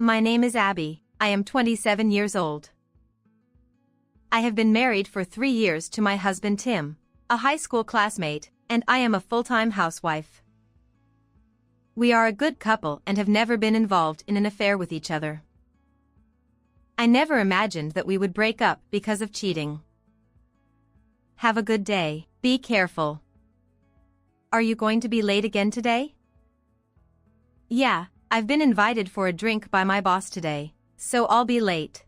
My name is Abby. I am 27 years old. I have been married for 3 years to my husband Tim, a high school classmate, and I am a full-time housewife. We are a good couple and have never been involved in an affair with each other. I never imagined that we would break up because of cheating. Have a good day. Be careful. Are you going to be late again today? Yeah, I've been invited for a drink by my boss today, so I'll be late.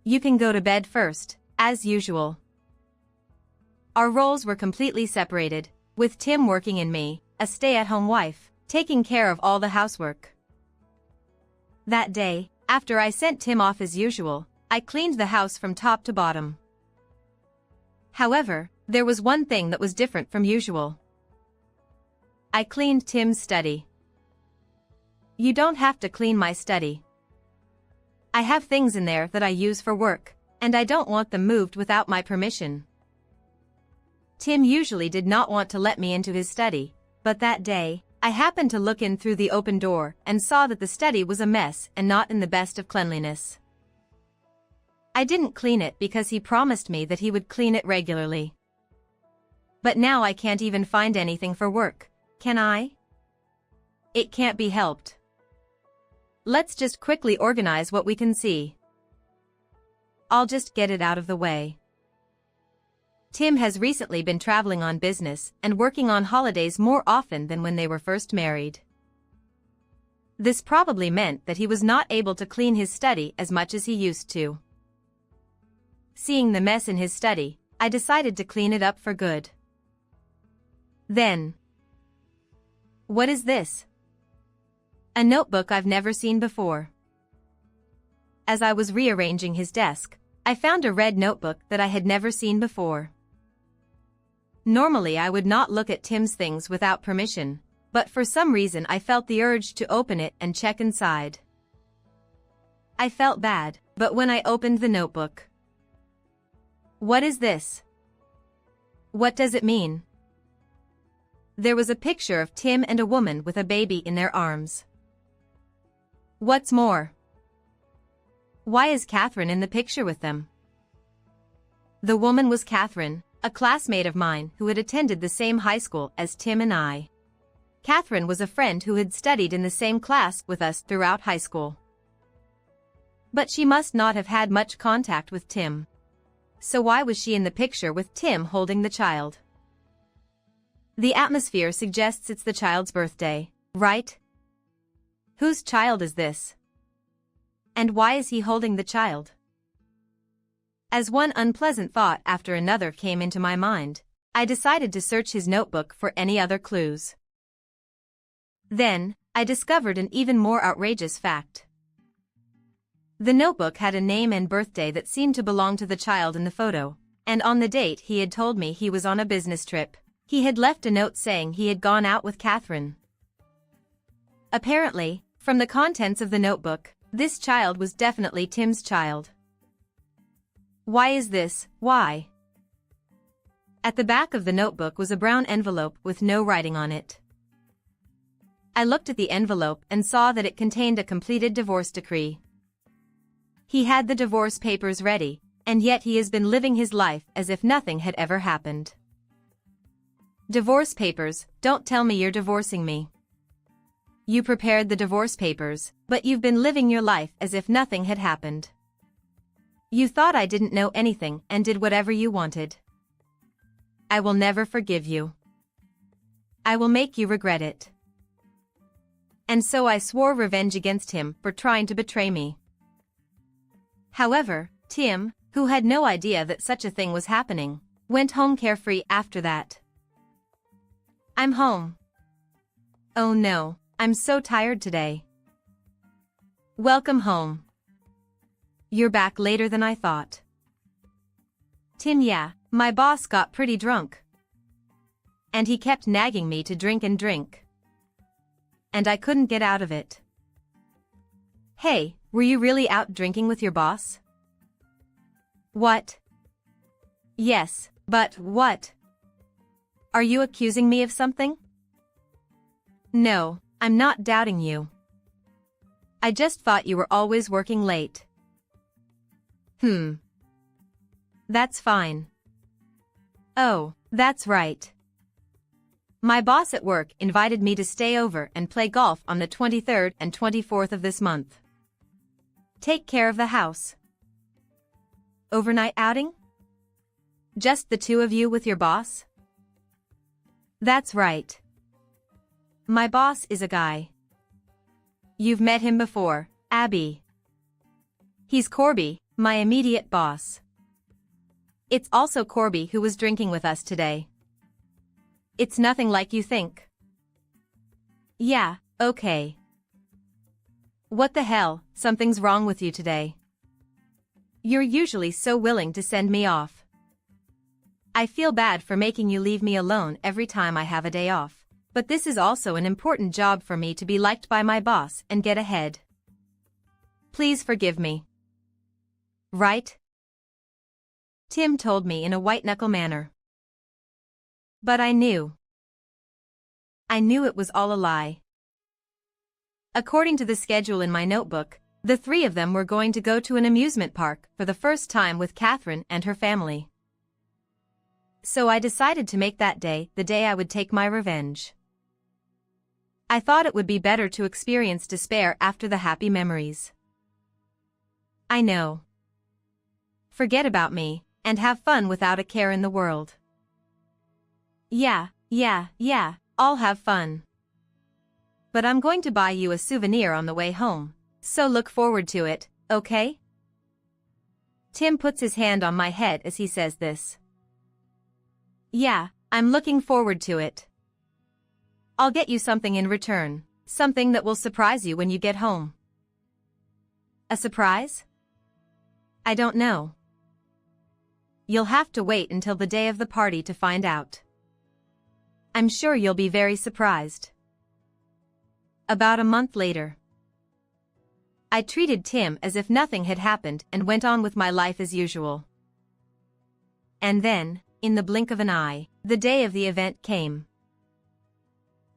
You can go to bed first, as usual. Our roles were completely separated, with Tim working and me, a stay-at-home wife, taking care of all the housework. That day, after I sent Tim off as usual, I cleaned the house from top to bottom. However, there was one thing that was different from usual. I cleaned Tim's study. You don't have to clean my study. I have things in there that I use for work, and I don't want them moved without my permission. Tim usually did not want to let me into his study, but that day, I happened to look in through the open door and saw that the study was a mess and not in the best of cleanliness. I didn't clean it because he promised me that he would clean it regularly. But now I can't even find anything for work, can I? It can't be helped. Let's just quickly organize what we can see. I'll just get it out of the way. Tim has recently been traveling on business and working on holidays more often than when they were first married. This probably meant that he was not able to clean his study as much as he used to. Seeing the mess in his study, I decided to clean it up for good. Then, what is this? A notebook I've never seen before. As I was rearranging his desk, I found a red notebook that I had never seen before. Normally I would not look at Tim's things without permission, but for some reason I felt the urge to open it and check inside. I felt bad, but when I opened the notebook. What is this? What does it mean? There was a picture of Tim and a woman with a baby in their arms. What's more? Why is Catherine in the picture with them? The woman was Catherine, a classmate of mine who had attended the same high school as Tim and I. Catherine was a friend who had studied in the same class with us throughout high school. But she must not have had much contact with Tim. So why was she in the picture with Tim holding the child? The atmosphere suggests it's the child's birthday, right? Whose child is this? And why is he holding the child? As one unpleasant thought after another came into my mind, I decided to search his notebook for any other clues. Then, I discovered an even more outrageous fact. The notebook had a name and birthday that seemed to belong to the child in the photo, and on the date he had told me he was on a business trip. He had left a note saying he had gone out with Catherine. Apparently, from the contents of the notebook, this child was definitely Tim's child. Why is this? Why? At the back of the notebook was a brown envelope with no writing on it. I looked at the envelope and saw that it contained a completed divorce decree. He had the divorce papers ready, and yet he has been living his life as if nothing had ever happened. Divorce papers, don't tell me you're divorcing me. You prepared the divorce papers, but you've been living your life as if nothing had happened. You thought I didn't know anything and did whatever you wanted. I will never forgive you. I will make you regret it. And so I swore revenge against him for trying to betray me. However, Tim, who had no idea that such a thing was happening, went home carefree after that. I'm home. Oh no, I'm so tired today. Welcome home. You're back later than I thought. Tim, yeah, my boss got pretty drunk. And he kept nagging me to drink and drink. And I couldn't get out of it. Hey, were you really out drinking with your boss? What? Yes, but what? Are you accusing me of something? No, I'm not doubting you. I just thought you were always working late. That's fine. Oh, that's right. My boss at work invited me to stay over and play golf on the 23rd and 24th of this month. Take care of the house. Overnight outing? Just the two of you with your boss? That's right. My boss is a guy. You've met him before, Abby. He's Corby, my immediate boss. It's also Corby who was drinking with us today. It's nothing like you think. Yeah, okay. What the hell, something's wrong with you today. You're usually so willing to send me off. I feel bad for making you leave me alone every time I have a day off, but this is also an important job for me to be liked by my boss and get ahead. Please forgive me. Right? Tim told me in a white-knuckle manner. But I knew. I knew it was all a lie. According to the schedule in my notebook, the three of them were going to go to an amusement park for the first time with Catherine and her family. So I decided to make that day the day I would take my revenge. I thought it would be better to experience despair after the happy memories. I know. Forget about me, and have fun without a care in the world. Yeah, I'll have fun. But I'm going to buy you a souvenir on the way home, so look forward to it, okay? Tim puts his hand on my head as he says this. Yeah, I'm looking forward to it. I'll get you something in return, something that will surprise you when you get home. A surprise? I don't know. You'll have to wait until the day of the party to find out. I'm sure you'll be very surprised. About a month later. I treated Tim as if nothing had happened and went on with my life as usual. And then, in the blink of an eye, the day of the event came.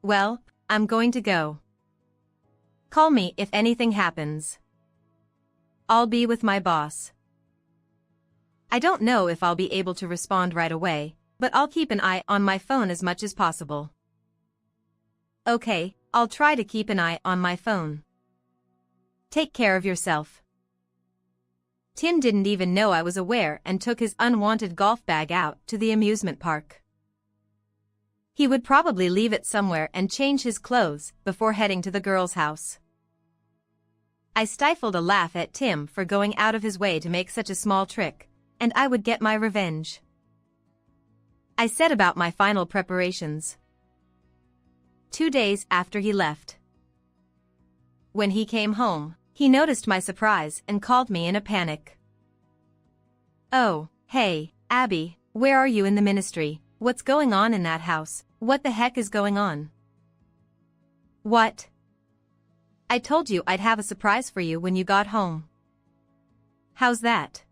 Well, I'm going to go. Call me if anything happens. I'll be with my boss. I don't know if I'll be able to respond right away, but I'll keep an eye on my phone as much as possible. Okay, I'll try to keep an eye on my phone. Take care of yourself. Tim didn't even know I was aware and took his unwanted golf bag out to the amusement park. He would probably leave it somewhere and change his clothes before heading to the girls' house. I stifled a laugh at Tim for going out of his way to make such a small trick, and I would get my revenge. I set about my final preparations. 2 days after he left. When he came home, he noticed my surprise and called me in a panic. Oh, hey, Abby, where are you in the ministry? What's going on in that house? What the heck is going on? What? I told you I'd have a surprise for you when you got home. How's that?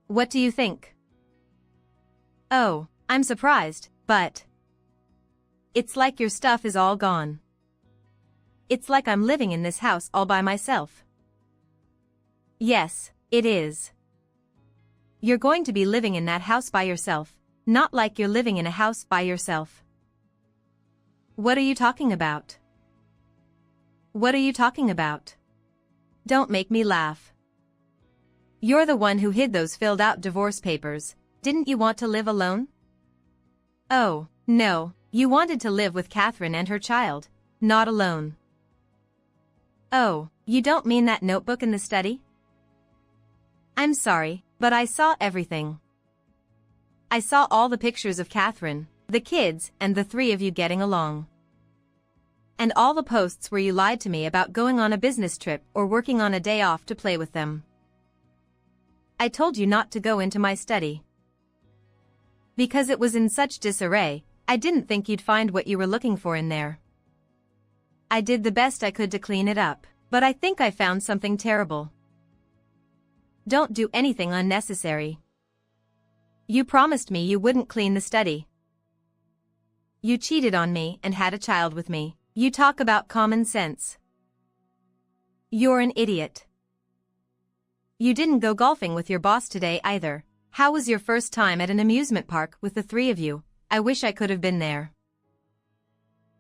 What do you think? Oh, I'm surprised, but it's like your stuff is all gone. It's like I'm living in this house all by myself. Yes, it is. You're going to be living in that house by yourself, not like you're living in a house by yourself. What are you talking about? What are you talking about? Don't make me laugh. You're the one who hid those filled-out divorce papers. Didn't you want to live alone? Oh, no, you wanted to live with Catherine and her child, not alone. Oh, you don't mean that notebook in the study? I'm sorry, but I saw everything. I saw all the pictures of Catherine, the kids, and the three of you getting along. And all the posts where you lied to me about going on a business trip or working on a day off to play with them. I told you not to go into my study. Because it was in such disarray, I didn't think you'd find what you were looking for in there. I did the best I could to clean it up, but I think I found something terrible. Don't do anything unnecessary. You promised me you wouldn't clean the study. You cheated on me and had a child with me. You talk about common sense. You're an idiot. You didn't go golfing with your boss today either. How was your first time at an amusement park with the three of you? I wish I could have been there.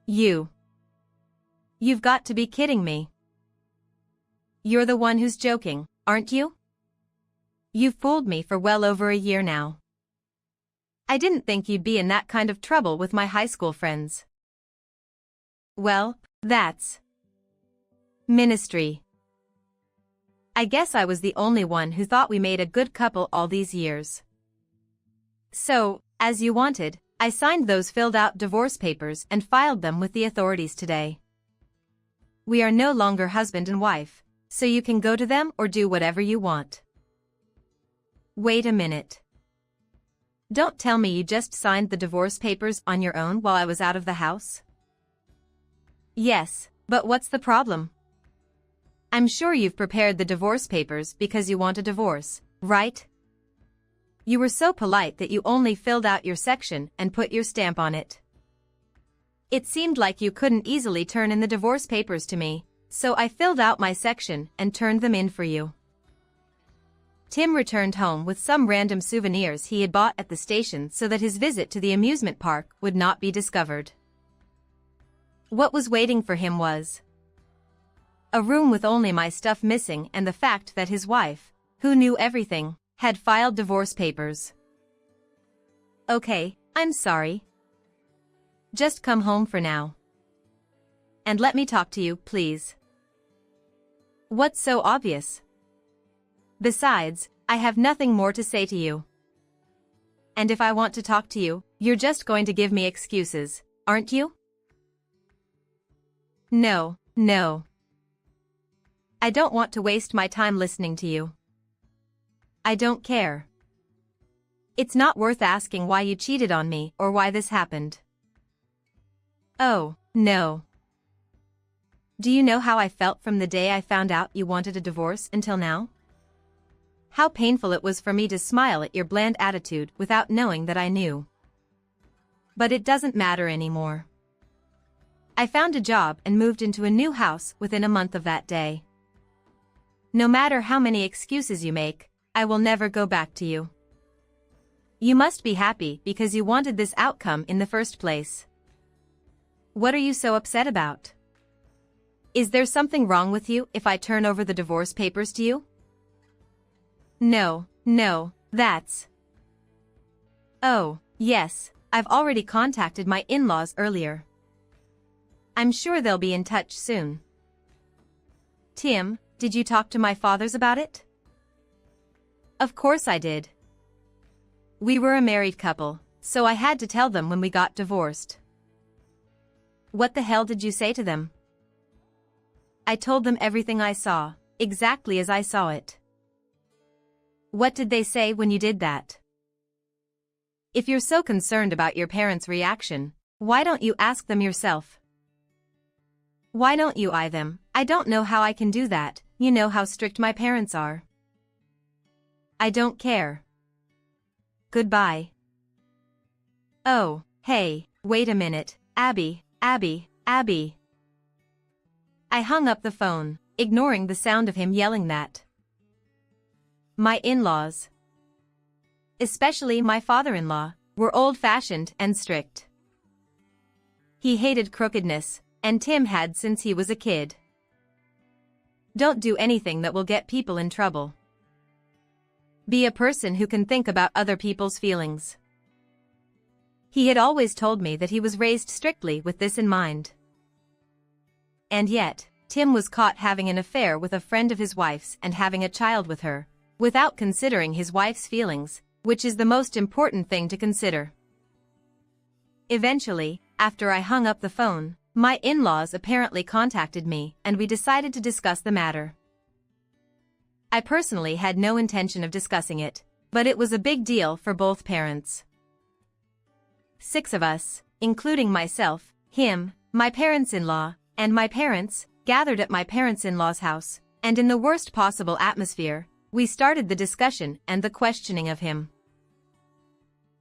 You've got to be kidding me. You're the one who's joking, aren't you? You've fooled me for well over a year now. I didn't think you'd be in that kind of trouble with my high school friends. Well, that's ministry. I guess I was the only one who thought we made a good couple all these years. So, as you wanted, I signed those filled-out divorce papers and filed them with the authorities today. We are no longer husband and wife, so you can go to them or do whatever you want. Wait a minute. Don't tell me you just signed the divorce papers on your own while I was out of the house? Yes, but what's the problem? I'm sure you've prepared the divorce papers because you want a divorce, right? You were so polite that you only filled out your section and put your stamp on it. It seemed like you couldn't easily turn in the divorce papers to me, so I filled out my section and turned them in for you. Tim returned home with some random souvenirs he had bought at the station so that his visit to the amusement park would not be discovered. What was waiting for him was a room with only my stuff missing and the fact that his wife, who knew everything, had filed divorce papers. Okay, I'm sorry. Just come home for now. And let me talk to you, please. What's so obvious? Besides, I have nothing more to say to you. And if I want to talk to you, you're just going to give me excuses, aren't you? No. I don't want to waste my time listening to you. I don't care. It's not worth asking why you cheated on me or why this happened. Oh, no. Do you know how I felt from the day I found out you wanted a divorce until now? How painful it was for me to smile at your bland attitude without knowing that I knew. But it doesn't matter anymore. I found a job and moved into a new house within a month of that day. No matter how many excuses you make, I will never go back to you. You must be happy because you wanted this outcome in the first place. What are you so upset about? Is there something wrong with you if I turn over the divorce papers to you? No, that's... Oh, yes, I've already contacted my in-laws earlier. I'm sure they'll be in touch soon. Tim, did you talk to my fathers about it? Of course I did. We were a married couple, so I had to tell them when we got divorced. What the hell did you say to them? I told them everything I saw, exactly as I saw it. What did they say when you did that? If you're so concerned about your parents' reaction, why don't you ask them yourself? Why don't you eye them? I don't know how I can do that, you know how strict my parents are. I don't care. Goodbye. Oh, hey, wait a minute, Abby. I hung up the phone, ignoring the sound of him yelling that. My in-laws, especially my father-in-law, were old-fashioned and strict. He hated crookedness, and Tim had since he was a kid. Don't do anything that will get people in trouble. Be a person who can think about other people's feelings. He had always told me that he was raised strictly with this in mind. And yet, Tim was caught having an affair with a friend of his wife's and having a child with her, without considering his wife's feelings, which is the most important thing to consider. Eventually, after I hung up the phone, my in-laws apparently contacted me and we decided to discuss the matter. I personally had no intention of discussing it, but it was a big deal for both parents. 6 of us, including myself, him, my parents-in-law, and my parents, gathered at my parents-in-law's house, and in the worst possible atmosphere, we started the discussion and the questioning of him.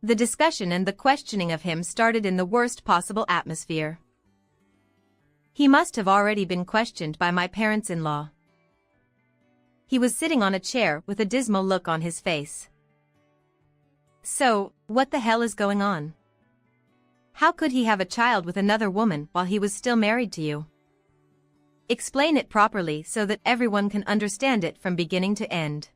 The discussion and the questioning of him started in the worst possible atmosphere. He must have already been questioned by my parents-in-law. He was sitting on a chair with a dismal look on his face. So, what the hell is going on? How could he have a child with another woman while he was still married to you? Explain it properly so that everyone can understand it from beginning to end.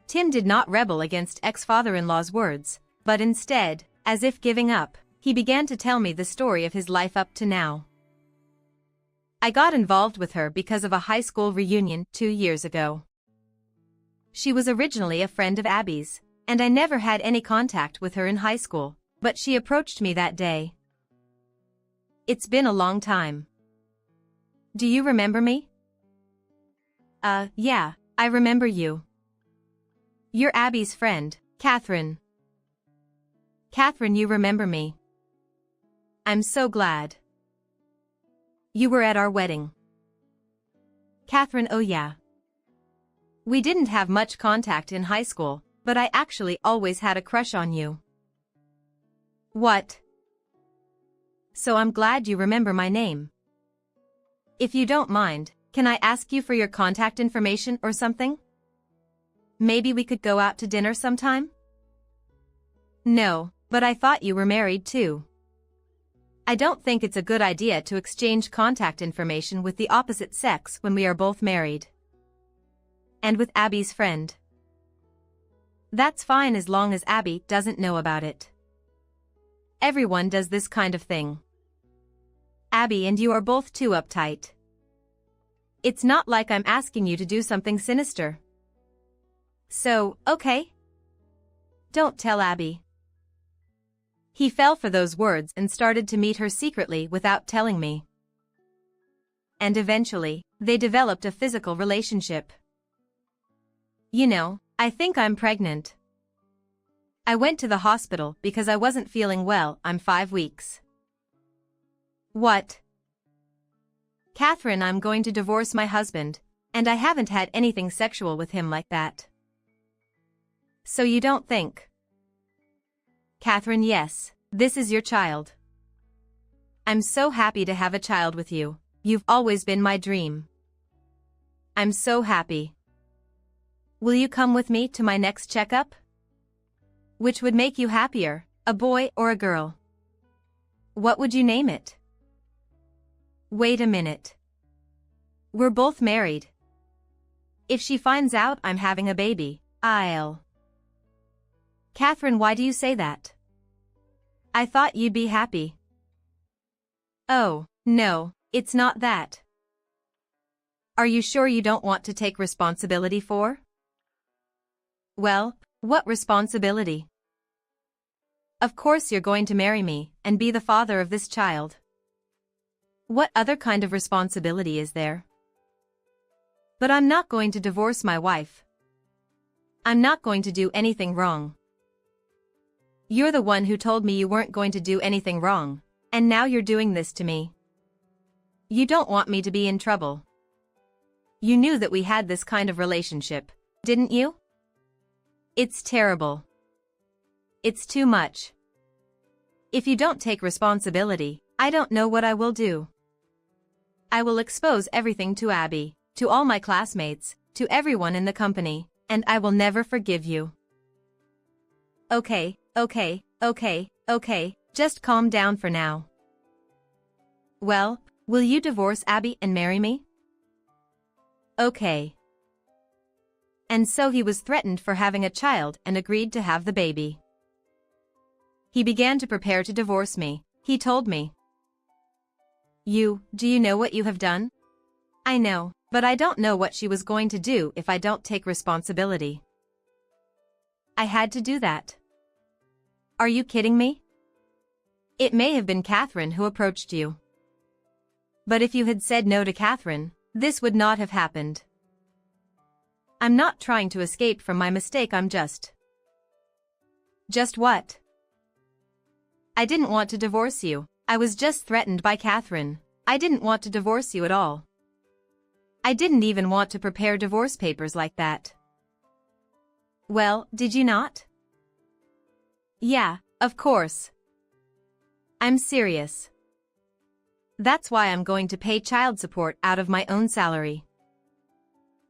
Tim did not rebel against ex-father-in-law's words, but instead, as if giving up, he began to tell me the story of his life up to now. I got involved with her because of a high school reunion 2 years ago. She was originally a friend of Abby's, and I never had any contact with her in high school, but she approached me that day. It's been a long time. Do you remember me? Yeah, I remember you. You're Abby's friend, Catherine. Catherine, you remember me. I'm so glad. You were at our wedding. Catherine, oh yeah. We didn't have much contact in high school, but I actually always had a crush on you. What? So I'm glad you remember my name. If you don't mind, can I ask you for your contact information or something? Maybe we could go out to dinner sometime? No, but I thought you were married too. I don't think it's a good idea to exchange contact information with the opposite sex when we are both married. And with Abby's friend. That's fine as long as Abby doesn't know about it. Everyone does this kind of thing. Abby and you are both too uptight. It's not like I'm asking you to do something sinister. So, okay? Don't tell Abby. He fell for those words and started to meet her secretly without telling me. And eventually, they developed a physical relationship. You know, I think I'm pregnant. I went to the hospital because I wasn't feeling well. I'm 5 weeks. What? Catherine, I'm going to divorce my husband, and I haven't had anything sexual with him like that. So you don't think? Catherine, yes, this is your child. I'm so happy to have a child with you. You've always been my dream. I'm so happy. Will you come with me to my next checkup? Which would make you happier, a boy or a girl? What would you name it? Wait a minute. We're both married. If she finds out I'm having a baby, I'll... Catherine, why do you say that? I thought you'd be happy. Oh, no, it's not that. Are you sure you don't want to take responsibility for? Well, what responsibility? Of course you're going to marry me and be the father of this child. What other kind of responsibility is there? But I'm not going to divorce my wife. I'm not going to do anything wrong. You're the one who told me you weren't going to do anything wrong, and now you're doing this to me. You don't want me to be in trouble. You knew that we had this kind of relationship, didn't you? It's terrible. It's too much. If you don't take responsibility, I don't know what I will do. I will expose everything to Abby, to all my classmates, to everyone in the company, and I will never forgive you. Okay, just calm down for now. Well, will you divorce Abby and marry me? Okay. And so he was threatened for having a child and agreed to have the baby. He began to prepare to divorce me, he told me. Do you know what you have done? I know, but I don't know what she was going to do if I don't take responsibility. I had to do that. Are you kidding me? It may have been Catherine who approached you. But if you had said no to Catherine, this would not have happened. I'm not trying to escape from my mistake, I'm just... Just what? I didn't want to divorce you. I was just threatened by Catherine. I didn't want to divorce you at all. I didn't even want to prepare divorce papers like that. Well, did you not? Yeah, of course. I'm serious. That's why I'm going to pay child support out of my own salary.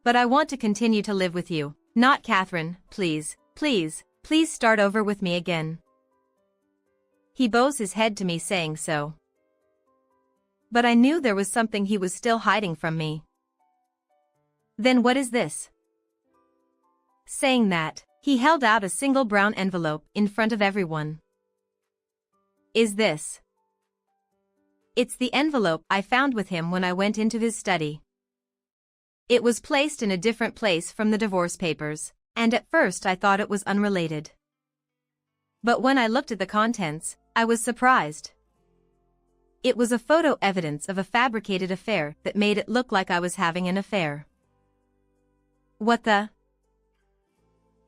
But I want to continue to live with you, not Catherine, please, please, please start over with me again. He bows his head to me saying so. But I knew there was something he was still hiding from me. Then what is this? Saying that, he held out a single brown envelope in front of everyone. Is this? It's the envelope I found with him when I went into his study. It was placed in a different place from the divorce papers, and at first I thought it was unrelated. But when I looked at the contents, I was surprised. It was a photo evidence of a fabricated affair that made it look like I was having an affair. What the?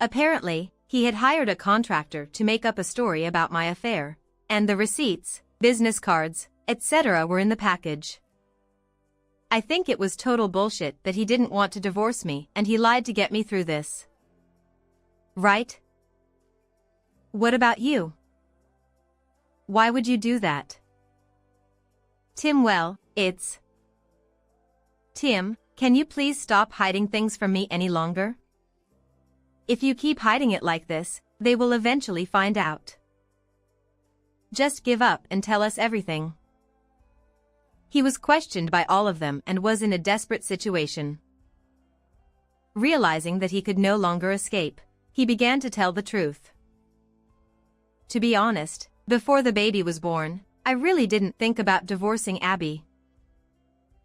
Apparently, he had hired a contractor to make up a story about my affair, and the receipts, business cards, etc. were in the package. I think it was total bullshit that he didn't want to divorce me and he lied to get me through this. Right? What about you? Why would you do that? Tim, well, it's... Tim, can you please stop hiding things from me any longer? If you keep hiding it like this, they will eventually find out. Just give up and tell us everything. He was questioned by all of them and was in a desperate situation. Realizing that he could no longer escape, he began to tell the truth. To be honest, before the baby was born, I really didn't think about divorcing Abby.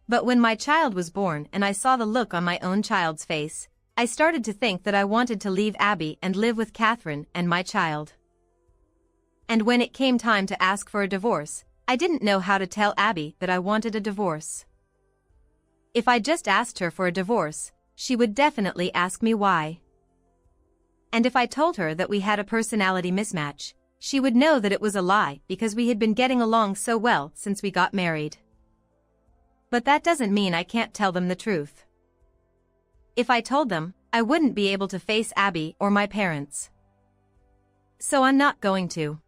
But when my child was born and I saw the look on my own child's face, I started to think that I wanted to leave Abby and live with Catherine and my child. And when it came time to ask for a divorce, I didn't know how to tell Abby that I wanted a divorce. If I just asked her for a divorce, she would definitely ask me why. And if I told her that we had a personality mismatch, she would know that it was a lie because we had been getting along so well since we got married. But that doesn't mean I can't tell them the truth. If I told them, I wouldn't be able to face Abby or my parents. So I'm not going to.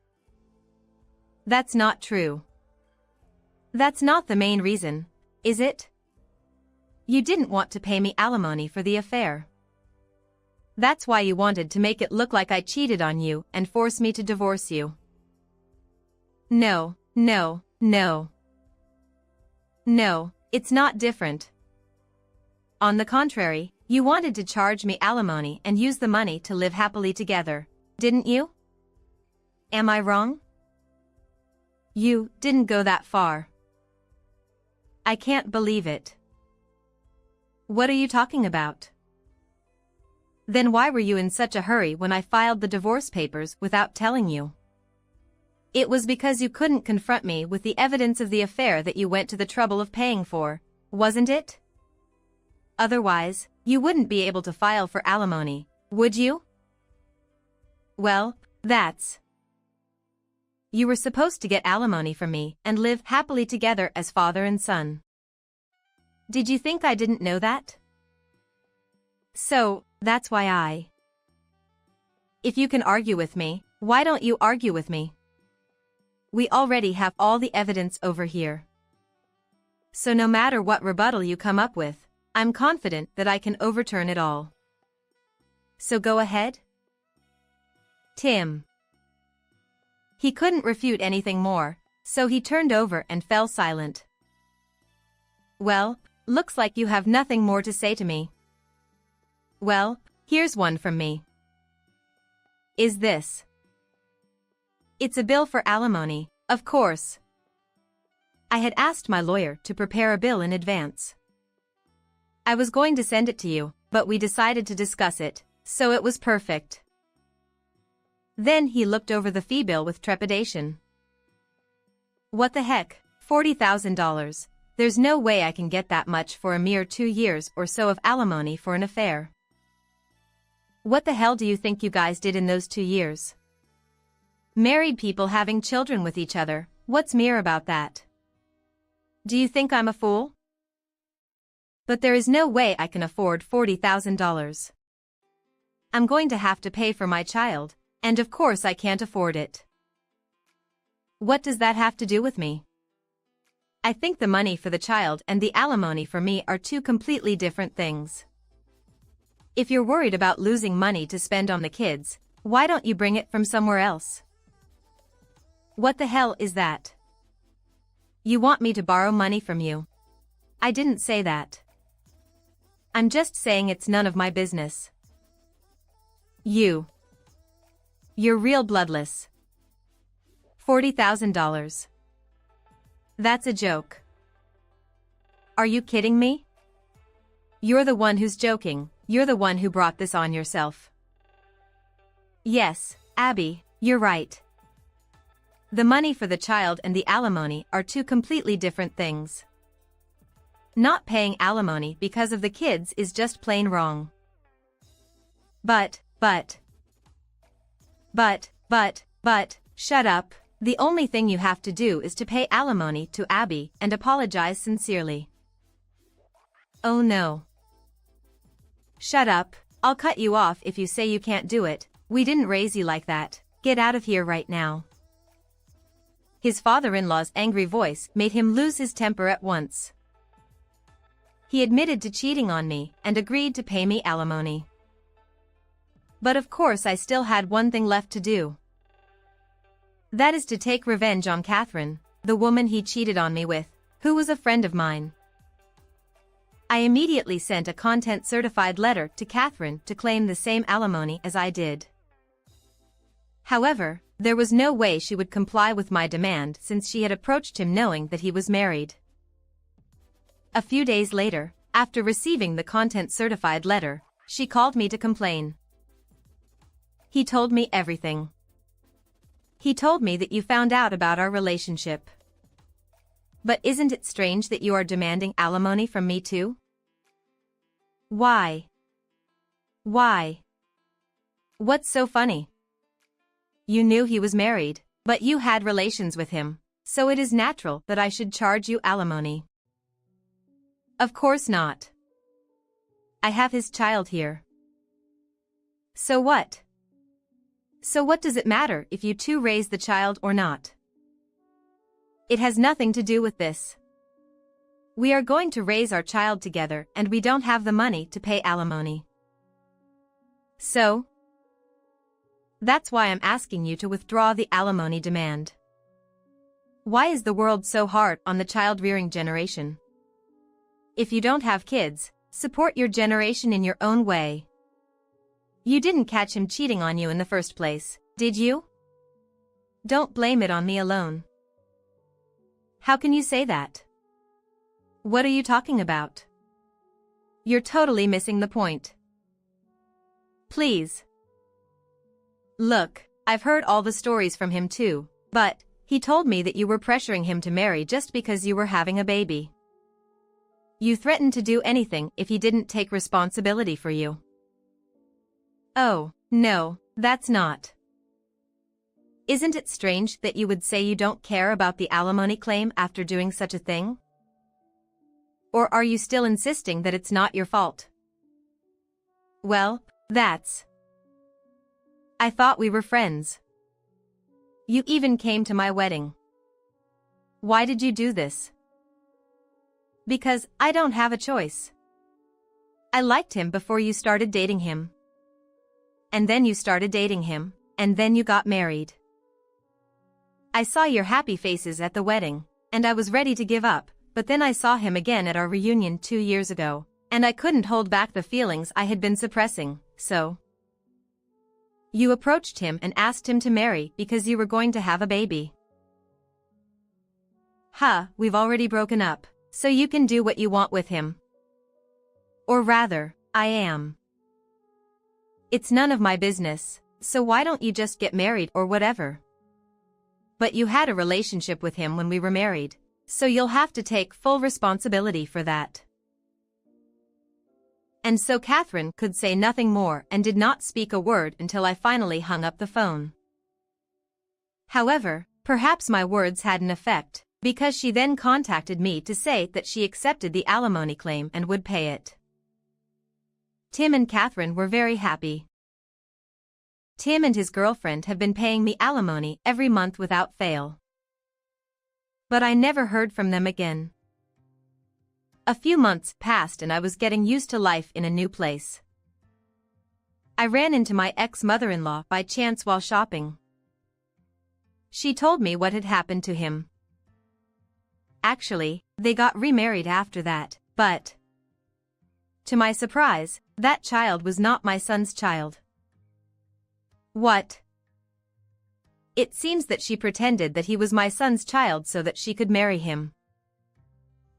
That's not true. That's not the main reason, is it? You didn't want to pay me alimony for the affair. That's why you wanted to make it look like I cheated on you and force me to divorce you. No, no, no. No, it's not different. On the contrary, you wanted to charge me alimony and use the money to live happily together, didn't you? Am I wrong? You didn't go that far. I can't believe it. What are you talking about? Then why were you in such a hurry when I filed the divorce papers without telling you? It was because you couldn't confront me with the evidence of the affair that you went to the trouble of paying for, wasn't it? Otherwise, you wouldn't be able to file for alimony, would you? Well, that's... You were supposed to get alimony from me and live happily together as father and son. Did you think I didn't know that? So, that's why I... If you can argue with me, why don't you argue with me? We already have all the evidence over here. So no matter what rebuttal you come up with, I'm confident that I can overturn it all. So go ahead. Tim. He couldn't refute anything more, so he turned over and fell silent. Well, looks like you have nothing more to say to me. Well, here's one from me. Is this? It's a bill for alimony, of course. I had asked my lawyer to prepare a bill in advance. I was going to send it to you, but we decided to discuss it, so it was perfect. Then he looked over the fee bill with trepidation. What the heck, $40,000. There's no way I can get that much for a mere 2 years or so of alimony for an affair. What the hell do you think you guys did in those 2 years? Married people having children with each other, what's mere about that? Do you think I'm a fool? But there is no way I can afford $40,000. I'm going to have to pay for my child, and of course I can't afford it. What does that have to do with me? I think the money for the child and the alimony for me are two completely different things. If you're worried about losing money to spend on the kids, why don't you bring it from somewhere else? What the hell is that? You want me to borrow money from you? I didn't say that. I'm just saying it's none of my business. You're real bloodless. $40,000. That's a joke. Are you kidding me? You're the one who's joking, you're the one who brought this on yourself. Yes, Abby, you're right. The money for the child and the alimony are two completely different things. Not paying alimony because of the kids is just plain wrong. But, shut up. The only thing you have to do is to pay alimony to Abby and apologize sincerely. Oh no. Shut up, I'll cut you off if you say you can't do it. We didn't raise you like that. Get out of here right now. His father-in-law's angry voice made him lose his temper at once. He admitted to cheating on me and agreed to pay me alimony. But of course I still had one thing left to do. That is to take revenge on Catherine, the woman he cheated on me with, who was a friend of mine. I immediately sent a content-certified letter to Catherine to claim the same alimony as I did. However, there was no way she would comply with my demand since she had approached him knowing that he was married. A few days later, after receiving the content-certified letter, she called me to complain. He told me everything. He told me that you found out about our relationship. But isn't it strange that you are demanding alimony from me too? Why? Why? What's so funny? You knew he was married, but you had relations with him, so it is natural that I should charge you alimony. Of course not. I have his child here. So what? So what does it matter if you two raise the child or not? It has nothing to do with this. We are going to raise our child together and we don't have the money to pay alimony. So? That's why I'm asking you to withdraw the alimony demand. Why is the world so hard on the child-rearing generation? If you don't have kids, support your generation in your own way. You didn't catch him cheating on you in the first place, did you? Don't blame it on me alone. How can you say that? What are you talking about? You're totally missing the point. Please. Look, I've heard all the stories from him too, but he told me that you were pressuring him to marry just because you were having a baby. You threatened to do anything if he didn't take responsibility for you. Oh, no, that's not. Isn't it strange that you would say you don't care about the alimony claim after doing such a thing? Or are you still insisting that it's not your fault? Well, that's... I thought we were friends. You even came to my wedding. Why did you do this? Because I don't have a choice. I liked him before you started dating him. And then you started dating him, and then you got married. I saw your happy faces at the wedding, and I was ready to give up, but then I saw him again at our reunion 2 years ago, and I couldn't hold back the feelings I had been suppressing, so... You approached him and asked him to marry because you were going to have a baby. We've already broken up, so you can do what you want with him. Or rather, I am. It's none of my business, so why don't you just get married or whatever? But you had a relationship with him when we were married, so you'll have to take full responsibility for that. And so Catherine could say nothing more and did not speak a word until I finally hung up the phone. However, perhaps my words had an effect, because she then contacted me to say that she accepted the alimony claim and would pay it. Tim and Catherine were very happy. Tim and his girlfriend have been paying me alimony every month without fail. But I never heard from them again. A few months passed and I was getting used to life in a new place. I ran into my ex-mother-in-law by chance while shopping. She told me what had happened to him. Actually, they got remarried after that, but to my surprise, that child was not my son's child. What? It seems that she pretended that he was my son's child so that she could marry him.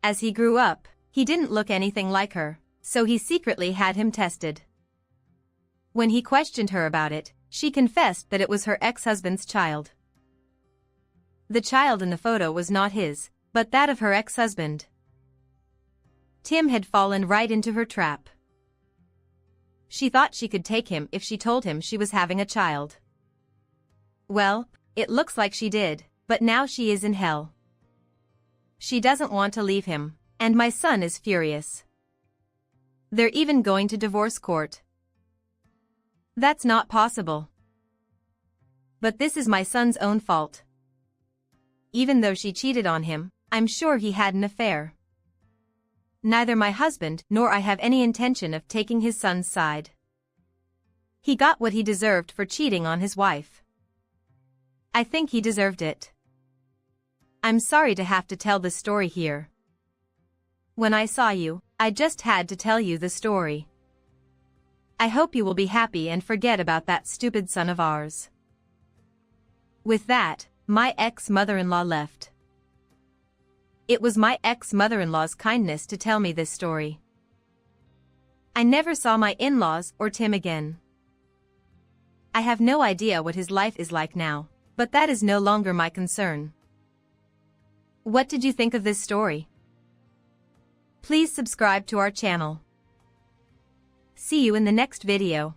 As he grew up, he didn't look anything like her, so he secretly had him tested. When he questioned her about it, she confessed that it was her ex-husband's child. The child in the photo was not his, but that of her ex-husband. Tim had fallen right into her trap. She thought she could take him if she told him she was having a child. Well, it looks like she did, but now she is in hell. She doesn't want to leave him, and my son is furious. They're even going to divorce court. That's not possible. But this is my son's own fault. Even though she cheated on him, I'm sure he had an affair. Neither my husband nor I have any intention of taking his son's side. He got what he deserved for cheating on his wife. I think he deserved it. I'm sorry to have to tell this story here. When I saw you, I just had to tell you the story. I hope you will be happy and forget about that stupid son of ours. With that, my ex-mother-in-law left. It was my ex-mother-in-law's kindness to tell me this story. I never saw my in-laws or Tim again. I have no idea what his life is like now, but that is no longer my concern. What did you think of this story? Please subscribe to our channel. See you in the next video.